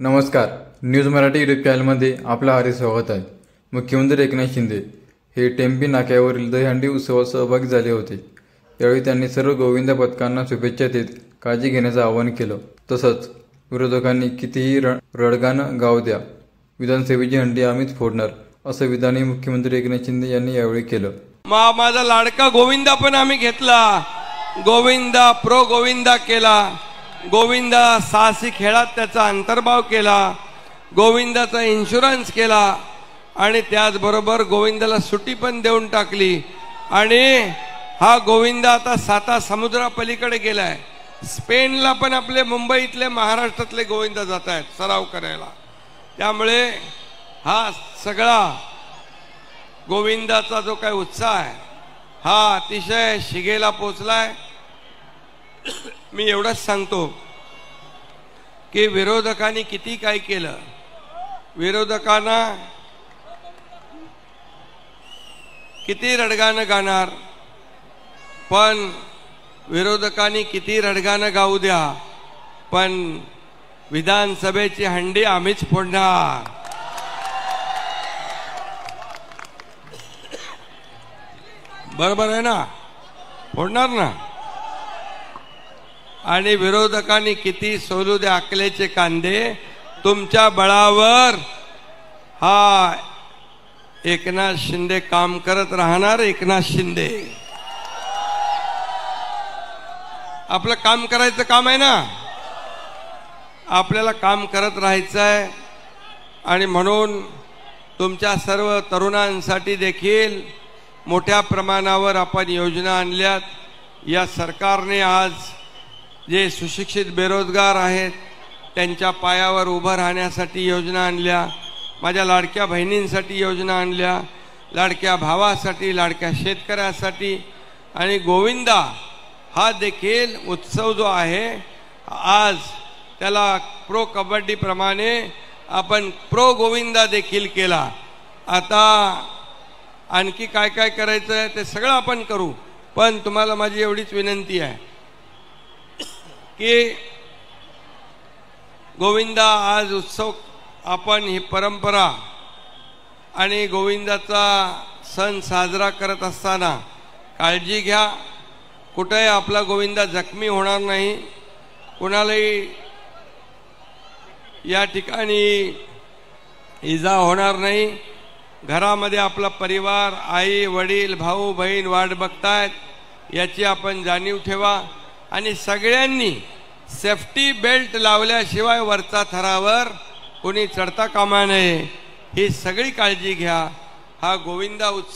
नमस्कार. News Marathi YouTube चॅनलमध्ये आपलं हार्दिक स्वागत आहे. मुख्यमंत्री एकनाथ शिंदे हे टेम्पी नाक्यावरील दहीहंडी उत्सवात सहभागी झाले होते. यावेळी त्यांनी सर्व गोविंदा पथकांना शुभेच्छा देत काळजी घेण्याचं आवाहन केलं. तसंच विरोधकांनी कितीही रडगाणं गाऊ द्या, विधानसभेची हंडी आम्हीच फोडणार असं विधानही मुख्यमंत्री एकनाथ शिंदे यांनी यावेळी केलं. माझा लाडका गोविंदा पण आम्ही घेतला. गोविंदा प्रो गोविंदा केला. गोविंदा साहसी खेळात त्याचा अंतर्भाव केला. गोविंदाचा इन्शुरन्स केला आणि त्याचबरोबर गोविंदाला सुट्टी पण देऊन टाकली. आणि हा गोविंदा आता 7 समुद्रापलीकडे गेलाय. स्पेनला पण आपले मुंबईतले महाराष्ट्रातले गोविंदा जात आहेत सराव करायला. त्यामुळे हा सगळा गोविंदाचा जो काही उत्साह आहे हा अतिशय शिगेला पोचलाय. मी एवढंच सांगतो की विरोधकांनी किती काय केलं, विरोधकांना किती रडगाणं गाणार, पण विरोधकांनी किती रडगाणं गाऊ द्या, पण विधानसभेची हंडी आम्हीच फोडणार. बरोबर आहे ना? फोडणार ना. आणि विरोधकांनी किती सोलू दे अकलेचे कांदे, तुमच्या बळावर हा एकनाथ शिंदे काम करत राहणार. एकनाथ शिंदे आपलं काम करायचं काम आहे ना, आपल्याला काम करत राहायचं आहे. आणि म्हणून तुमच्या सर्व तरुणांसाठी देखील मोठ्या प्रमाणावर आपण योजना आणल्यात. या सरकारने आज जे सुशिक्षित बेरोजगार आहेत त्यांच्या पायावर उभं राहण्यासाठी योजना आणल्या. माझ्या लाडक्या बहिणींसाठी योजना आणल्या, लाडक्या भावासाठी, लाडक्या शेतकऱ्यासाठी. आणि गोविंदा हा देखील उत्सव जो आहे आज त्याला प्रो कबड्डी प्रमाणे आपण प्रो गोविंदा देखील केला. आता आणखी काय काय करायचं आहे ते सगळं आपण करू. पण तुम्हाला माझी एवढीच विनंती आहे की गोविंदा आज उत्सव, आपण ही परंपरा आणि गोविंदाचा सण साजरा करत असताना काळजी घ्या. कुठेही आपला गोविंदा जखमी होणार नाही, कुणालाही या ठिकाणी इजा होणार नाही. घरामध्ये आपला परिवार, आई वडील भाऊ बहीण वाट बघतायत याची आपण जाणीव ठेवा. आणि सगळ्यांनी सेफ्टी बेल्ट लावल्याशिवाय वरच्या थरावर कोणी चढता कामा नये, ही सगळी काळजी घ्या. हा गोविंदा उत्सव